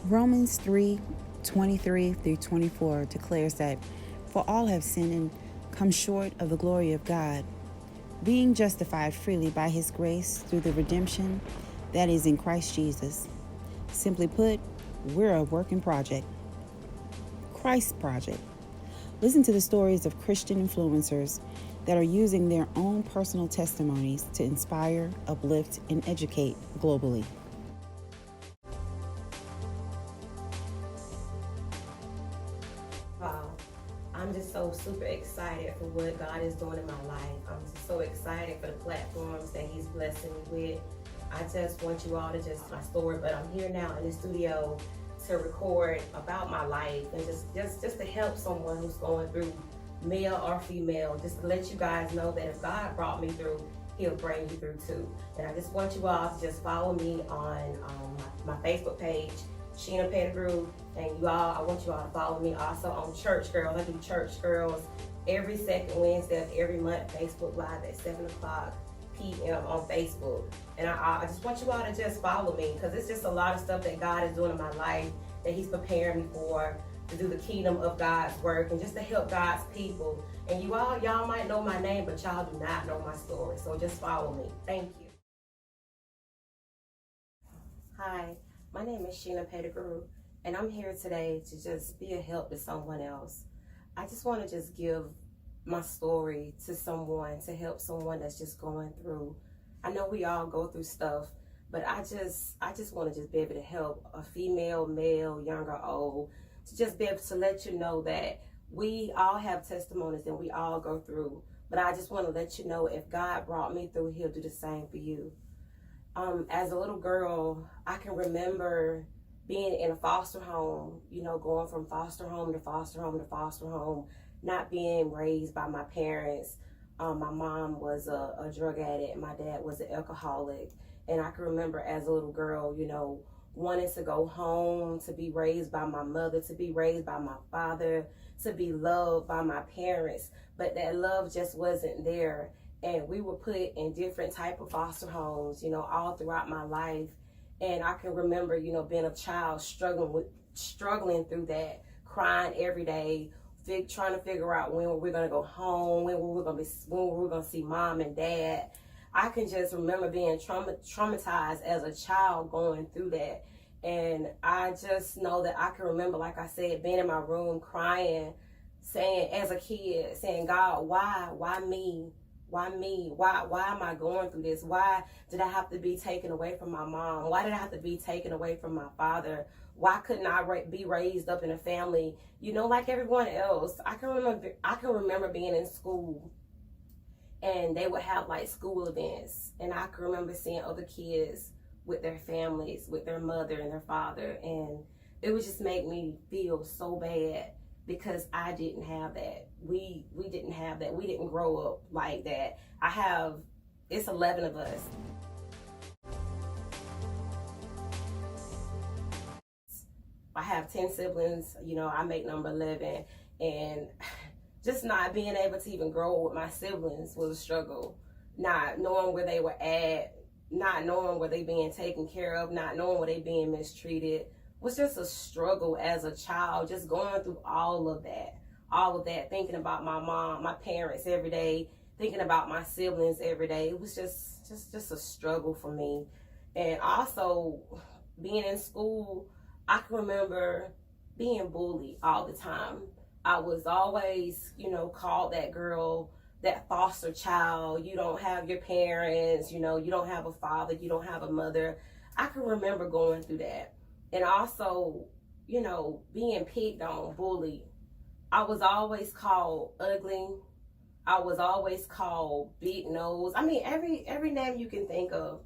Romans 3:23-24 declares that for all have sinned and come short of the glory of God, being justified freely by his grace through the redemption that is in Christ Jesus. Simply put, we're a working project. Christ's project. Listen to the stories of Christian influencers that are using their own personal testimonies to inspire, uplift, and educate globally. Wow. I'm just so super excited for what God is doing in my life. I'm just so excited for the platforms that he's blessing me with. I just want you all to just my story, but I'm here now in the studio to record about my life and just to help someone who's going through, male or female, just to let you guys know that if God brought me through, he'll bring you through too. And I just want you all to just follow me on my Facebook page, Sheena Pettigrew, and you all, I want you all to follow me also on Church Girls. I do Church Girls every second Wednesday of every month, Facebook Live at 7 o'clock p.m. on Facebook. And I just want you all to just follow me because it's just a lot of stuff that God is doing in my life that he's preparing me for, to do the kingdom of God's work and just to help God's people. And y'all might know my name, but y'all do not know my story. So just follow me. Thank you. Hi. My name is Sheena Pettigrew, and I'm here today to just be a help to someone else. I just want to just give my story to someone, to help someone that's just going through. I know we all go through stuff, but I just want to just be able to help a female, male, young or old, to just be able to let you know that we all have testimonies and we all go through. But I just want to let you know if God brought me through, he'll do the same for you. As a little girl, I can remember being in a foster home, going from foster home to foster home to foster home, not being raised by my parents. My mom was a drug addict, my dad was an alcoholic. And I can remember as a little girl, wanting to go home, to be raised by my mother, to be raised by my father, to be loved by my parents. But that love just wasn't there. And we were put in different type of foster homes, all throughout my life. And I can remember, being a child struggling through that, crying every day, trying to figure out when we're gonna go home, when we were gonna see mom and dad. I can just remember being traumatized as a child going through that. And I just know that I can remember, like I said, being in my room crying, saying as a kid, saying, God, why me? Why me? Why am I going through this? Why did I have to be taken away from my mom? Why did I have to be taken away from my father? Why couldn't I be raised up in a family, like everyone else? I can remember being in school and they would have like school events, and I can remember seeing other kids with their families, with their mother and their father, and it would just make me feel so bad because I didn't have that. We didn't have that. We didn't grow up like that. It's 11 of us. I have 10 siblings, I make number 11, and just not being able to even grow up with my siblings was a struggle. Not knowing where they were at, not knowing where they being taken care of, not knowing where they being mistreated was just a struggle as a child, just going through all of that, thinking about my mom, my parents every day, thinking about my siblings every day. It was just a struggle for me. And also being in school, I can remember being bullied all the time. I was always, called that girl, that foster child. You don't have your parents, you don't have a father, you don't have a mother. I can remember going through that. And also, being picked on, bullied. I was always called ugly. I was always called big nose. I mean, every name you can think of,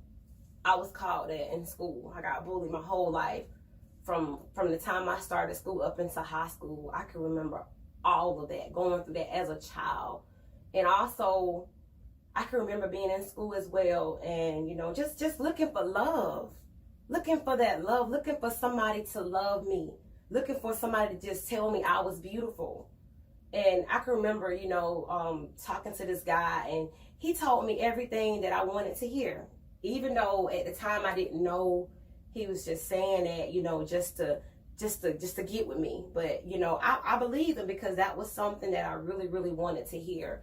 I was called that in school. I got bullied my whole life. From the time I started school up into high school, I can remember all of that, going through that as a child. And also, I can remember being in school as well and, just looking for love. Looking for that love, looking for somebody to love me, looking for somebody to just tell me I was beautiful. And I can remember, talking to this guy, and he told me everything that I wanted to hear. Even though at the time I didn't know he was just saying that, just to just to get with me. But you know, I believed him because that was something that I really, really wanted to hear.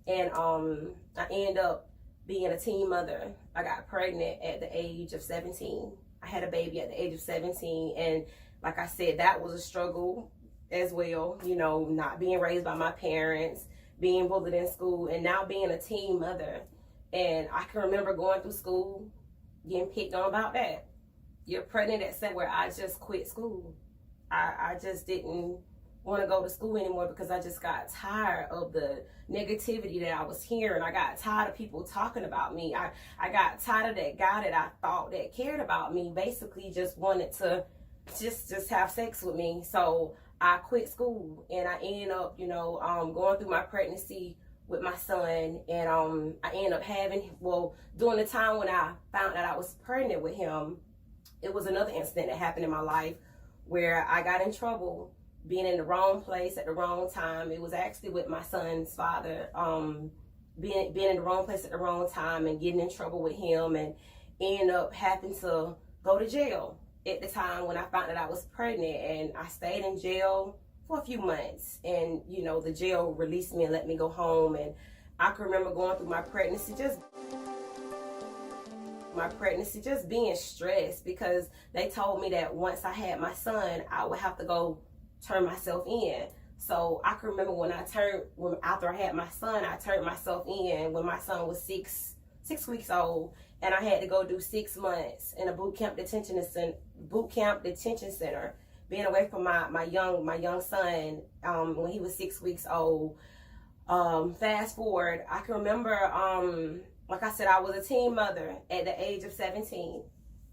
And I ended up being a teen mother. I got pregnant at the age of 17. I had a baby at the age of 17, and like I said, that was a struggle as well. You know, not being raised by my parents, being bullied in school, and now being a teen mother. And I can remember going through school, getting picked on about that. You're pregnant at 7, where I just quit school. I just didn't want to go to school anymore because I just got tired of the negativity that I was hearing. I got tired of people talking about me. I got tired of that guy that I thought that cared about me basically just wanted to just have sex with me. So I quit school, and I ended up, you know, going through my pregnancy with my son. And I ended up having, well, during the time when I found out I was pregnant with him, it was another incident that happened in my life where I got in trouble being in the wrong place at the wrong time. It was actually with my son's father, being in the wrong place at the wrong time and getting in trouble with him, and ended up having to go to jail at the time when I found out I was pregnant. And I stayed in jail for a few months, and you know, the jail released me and let me go home. And I can remember going through my pregnancy just being stressed because they told me that once I had my son, I would have to go turn myself in. So I can remember after I had my son, I turned myself in when my son was six weeks old, and I had to go do 6 months in a boot camp detention center, being away from my young son when he was 6 weeks old. Fast forward, I can remember, like I said, I was a teen mother at the age of 17.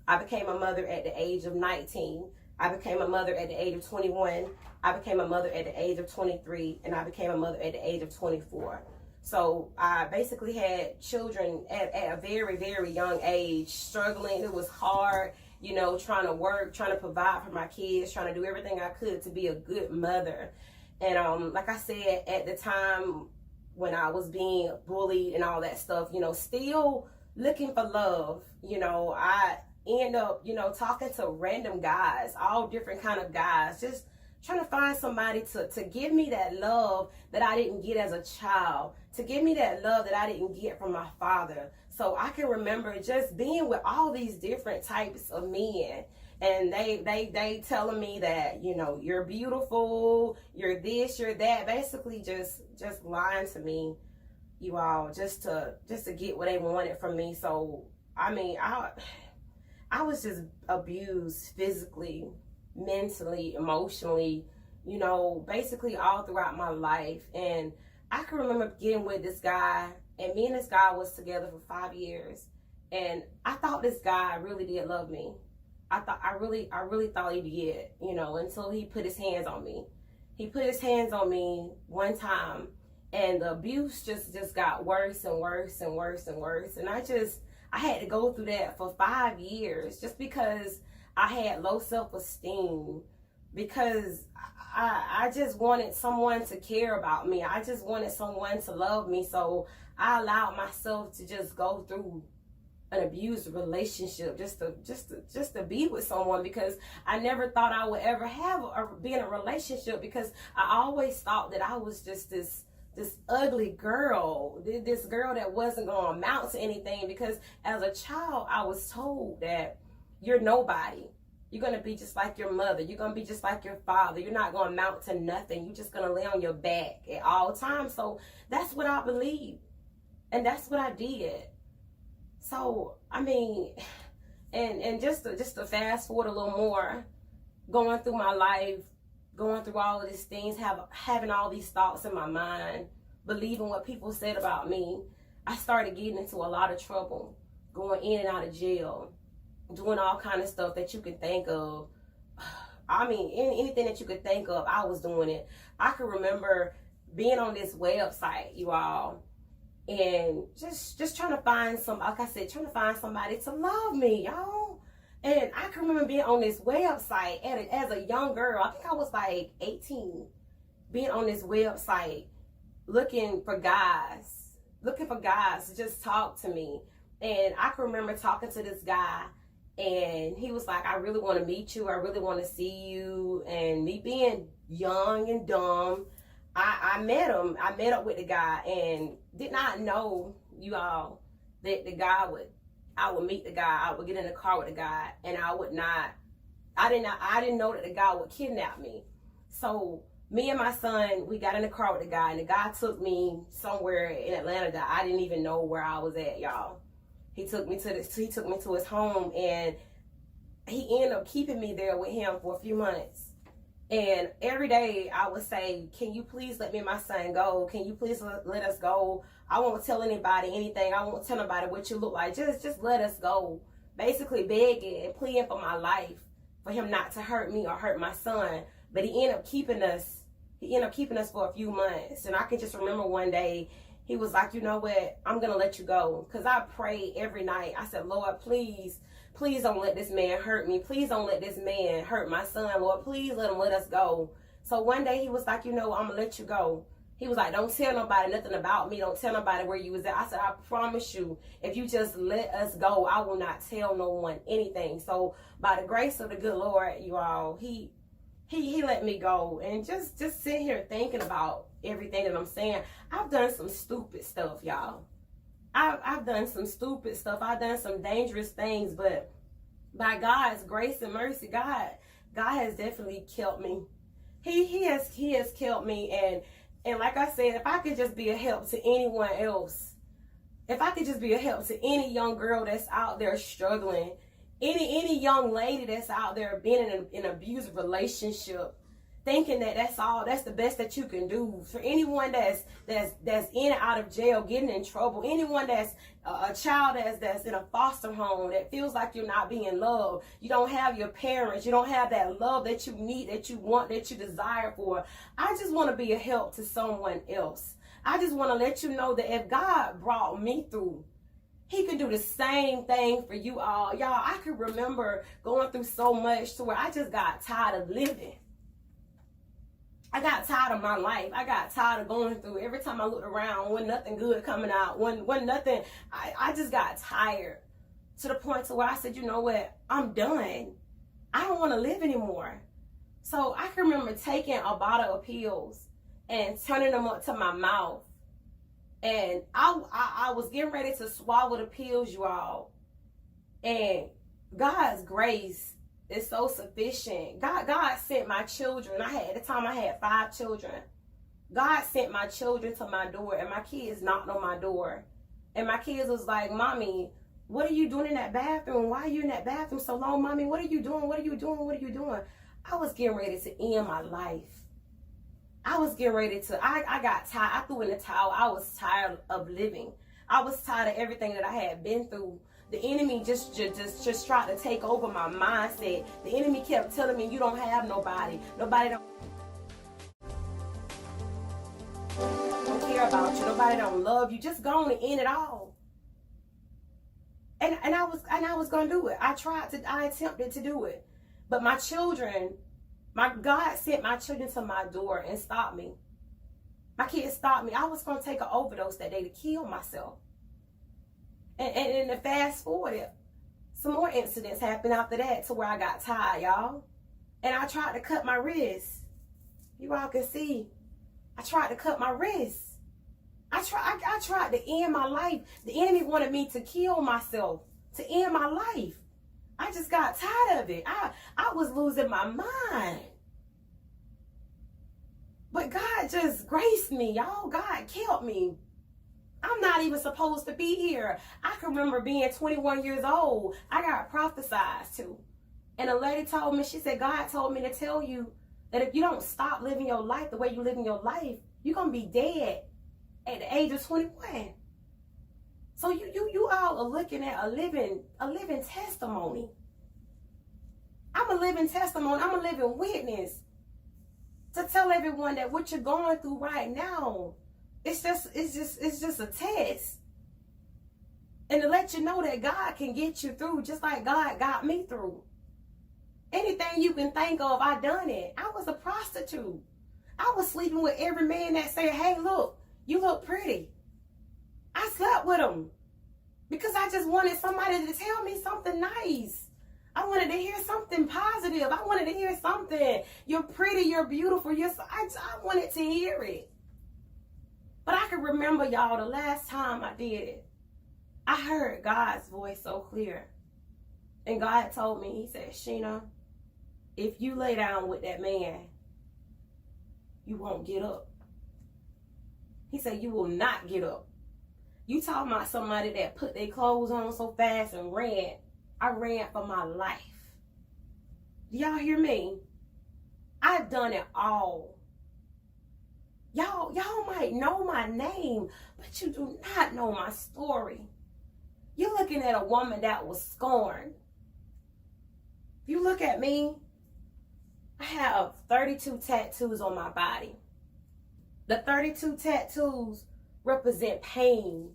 I became a mother at the age of 19. I became a mother at the age of 21. I became a mother at the age of 23. And I became a mother at the age of 24. So I basically had children at a very, very young age, struggling. It was hard, you know, trying to work, trying to provide for my kids, trying to do everything I could to be a good mother. And like I said, at the time when I was being bullied and all that stuff, you know, still looking for love, you know, I end up, you know, talking to random guys, all different kind of guys, just trying to find somebody to give me that love that I didn't get as a child, to give me that love that I didn't get from my father. So I can remember just being with all these different types of men, and they telling me that, you know, you're beautiful, you're this, you're that, basically just lying to me, you all, just to get what they wanted from me. So I mean, I was just abused physically, mentally, emotionally, you know, basically all throughout my life. And I can remember getting with this guy, and me and this guy was together for 5 years. And I thought this guy really did love me. I really thought he did, you know, until he put his hands on me. He put his hands on me one time, and the abuse just got worse and worse and worse and worse. And I had to go through that for 5 years just because I had low self-esteem, because I just wanted someone to care about me. I just wanted someone to love me. So I allowed myself to just go through an abusive relationship just to be with someone, because I never thought I would ever be in a relationship, because I always thought that I was just this ugly girl, this girl that wasn't going to amount to anything, because as a child I was told that you're nobody. You're going to be just like your mother. You're going to be just like your father. You're not going to amount to nothing. You're just going to lay on your back at all times. So that's what I believed, and that's what I did. So, I mean, and just to fast forward a little more, going through my life, going through all of these things, having all these thoughts in my mind, believing what people said about me, I started getting into a lot of trouble, going in and out of jail, doing all kind of stuff that you could think of. I mean, anything that you could think of, I was doing it. I can remember being on this website, you all, and just trying to find trying to find somebody to love me, y'all. And I can remember being on this website as a young girl. I think I was like 18, being on this website looking for guys to just talk to me. And I can remember talking to this guy, And he was like, I really want to meet you. I really want to see you. And me being young and dumb, I met him. I met up with the guy and did not know, you all, that I would meet the guy. I would get in the car with the guy, and I didn't know that the guy would kidnap me. So me and my son, we got in the car with the guy, and the guy took me somewhere in Atlanta that I didn't even know where I was at, y'all. He took me to his home, and he ended up keeping me there with him for a few months. And every day I would say, can you please let me and my son go? Can you please let us go? I won't tell anybody anything. I won't tell nobody what you look like. Just let us go. Basically begging and pleading for my life, for him not to hurt me or hurt my son. But he ended up keeping us. He ended up keeping us for a few months. And I can just remember one day, he was like, you know what? I'm going to let you go. Because I prayed every night. I said, Lord, please don't let this man hurt me. Please don't let this man hurt my son. Lord, please let us go. So one day he was like, you know, I'm going to let you go. He was like, don't tell nobody nothing about me. Don't tell nobody where you was at. I said, I promise you, if you just let us go, I will not tell no one anything. So by the grace of the good Lord, you all, he let me go. And just sitting here thinking about everything that I'm saying, I've done some stupid stuff, y'all. I've done some stupid stuff. I've done some dangerous things, but by God's grace and mercy, God has definitely kept me. He has kept me, and like I said, if I could just be a help to anyone else, if I could just be a help to any young girl that's out there struggling, any young lady that's out there being in an abusive relationship, thinking that that's the best that you can do, for anyone that's in and out of jail, getting in trouble, anyone that's a child that's in a foster home, that feels like you're not being loved, you don't have your parents, you don't have that love that you need, that you want, that you desire for. I just want to be a help to someone else. I just want to let you know that if God brought me through, he can do the same thing for you all. Y'all, I can remember going through so much to where I just got tired of living. I got tired of my life. I got tired of going through. Every time I looked around, when nothing good coming out, when nothing, I just got tired to the point to where I said, you know what, I'm done. I don't want to live anymore. So I can remember taking a bottle of pills and turning them up to my mouth. And I was getting ready to swallow the pills, you all. And God's grace is so sufficient. God sent my children. At the time I had 5 children. God sent my children to my door, and my kids knocked on my door. And my kids was like, Mommy, what are you doing in that bathroom? Why are you in that bathroom so long, Mommy? What are you doing? What are you doing? What are you doing? I was getting ready to end my life. I was getting ready to, I got tired. I threw in the towel. I was tired of living. I was tired of everything that I had been through. The enemy just tried to take over my mindset. The enemy kept telling me, you don't have nobody. Nobody don't care about you. Nobody don't love you. Just go on and end it all. And I was gonna do it. I attempted to do it. But my children, God sent my children to my door and stopped me. My kids stopped me. I was gonna take an overdose that day to kill myself. And to fast forward, some more incidents happened after that to where I got tired, y'all. And I tried to cut my wrist. You all can see. I tried to cut my wrist. I tried to end my life. The enemy wanted me to kill myself, to end my life. I just got tired of it. I was losing my mind. But God just graced me, y'all. God kept me. I'm not even supposed to be here. I can remember being 21 years old. I got prophesied to. And a lady told me, she said, God told me to tell you that if you don't stop living your life the way you live in your life, you're going to be dead at the age of 21. So you all are looking at a living testimony. I'm a living testimony. I'm a living witness to tell everyone that what you're going through right now, it's just a test. And to let you know that God can get you through just like God got me through. Anything you can think of, I done it. I was a prostitute. I was sleeping with every man that said, hey, look, you look pretty. I slept with them because I just wanted somebody to tell me something nice. I wanted to hear something positive. I wanted to hear something. You're pretty, you're beautiful. I wanted to hear it. But I can remember, y'all, the last time I did it, I heard God's voice so clear. And God told me, he said, Sheena, if you lay down with that man, you won't get up. He said, you will not get up. You talking about somebody that put their clothes on so fast and ran. I ran for my life. Do y'all hear me? I've done it all. Y'all might know my name, but you do not know my story. You're looking at a woman that was scorned. If you look at me, I have 32 tattoos on my body. The 32 tattoos represent pain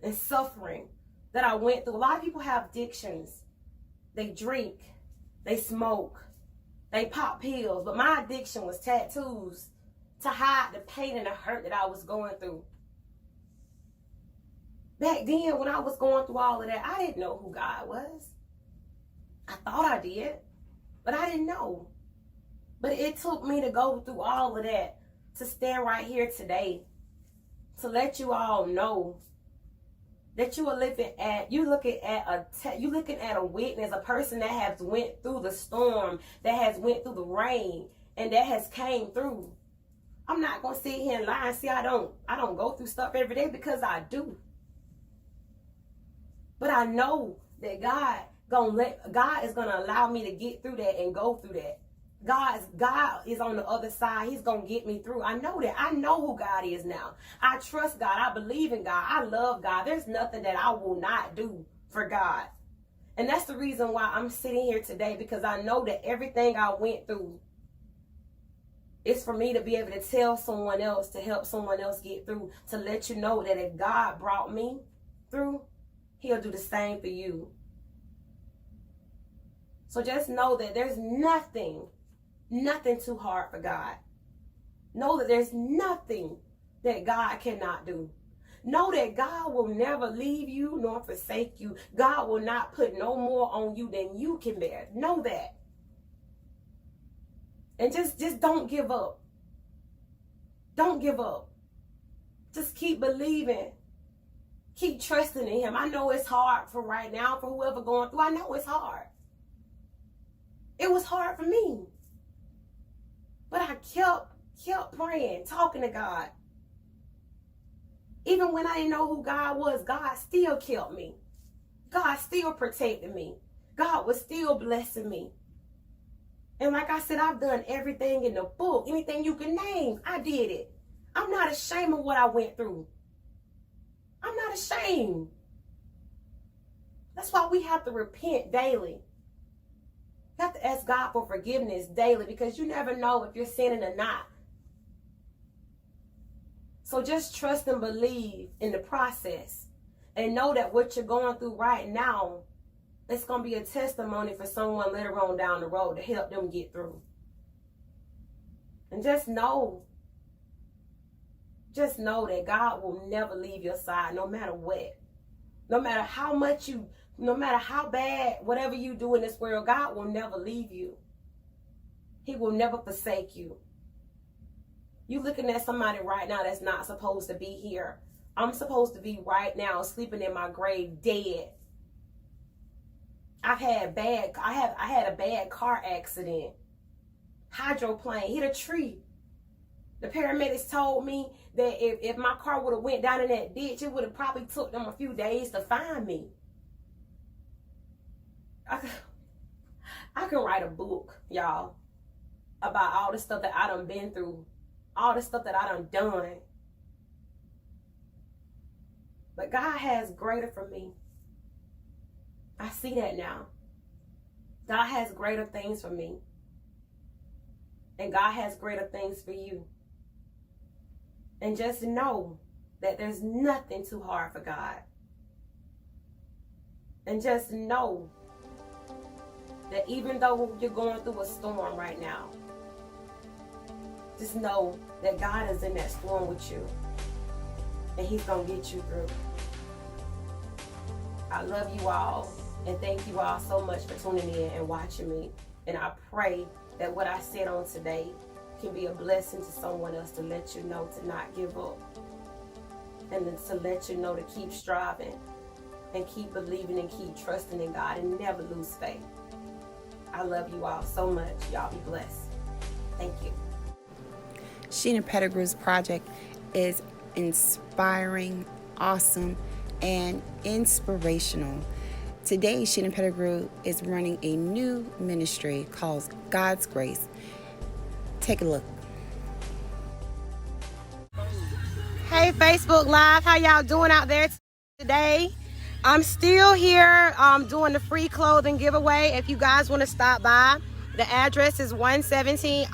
and suffering that I went through. A lot of people have addictions. They drink, they smoke, they pop pills, but my addiction was tattoos to hide the pain and the hurt that I was going through. Back then, when I was going through all of that, I didn't know who God was. I thought I did, but I didn't know. But it took me to go through all of that to stand right here today, to let you all know that you are looking at a witness, a person that has went through the storm, that has went through the rain, and that has came through. I'm not gonna sit here and lie and say I don't go through stuff every day, because I do. But I know that God is gonna allow me to get through that and go through that. God is on the other side. He's going to get me through. I know that. I know who God is now. I trust God. I believe in God. I love God. There's nothing that I will not do for God. And that's the reason why I'm sitting here today, because I know that everything I went through is for me to be able to tell someone else, to help someone else get through, to let you know that if God brought me through, he'll do the same for you. So just know that there's nothing too hard for God. Know that there's nothing that God cannot do. Know that God will never leave you nor forsake you. God will not put no more on you than you can bear. Know that. And just don't give up. Don't give up. Just keep believing. Keep trusting in him. I know it's hard for right now, for whoever going through. I know it's hard. It was hard for me. But I kept praying, talking to God. Even when I didn't know who God was, God still kept me. God still protected me. God was still blessing me. And like I said, I've done everything in the book. Anything you can name, I did it. I'm not ashamed of what I went through. I'm not ashamed. That's why we have to repent daily. You have to ask God for forgiveness daily, because you never know if you're sinning or not. So just trust and believe in the process, and know that what you're going through right now, it's going to be a testimony for someone later on down the road to help them get through. And just know that God will never leave your side, no matter what. No matter how much no matter how bad, whatever you do in this world, God will never leave you. He will never forsake you. You looking at somebody right now that's not supposed to be here. I'm supposed to be right now sleeping in my grave dead. I had a bad car accident. Hydroplane hit a tree. The paramedics told me that if my car would have went down in that ditch, it would have probably took them a few days to find me. I can write a book, y'all, about all the stuff that I done been through, all the stuff that I done. But God has greater for me. I see that now. God has greater things for me. And God has greater things for you. And just know that there's nothing too hard for God. And just know that even though you're going through a storm right now, just know that God is in that storm with you. And he's going to get you through. I love you all. And thank you all so much for tuning in and watching me. And I pray that what I said on today can be a blessing to someone else, to let you know to not give up, and to let you know to keep striving and keep believing and keep trusting in God and never lose faith. I love you all so much. Y'all be blessed. Thank you. Sheena Pettigrew's project is inspiring, awesome, and inspirational. Today, Sheena Pettigrew is running a new ministry called God's Grace. Take a look. Hey, Facebook Live, how y'all doing out there today? I'm still here doing the free clothing giveaway. If you guys want to stop by, the address is 117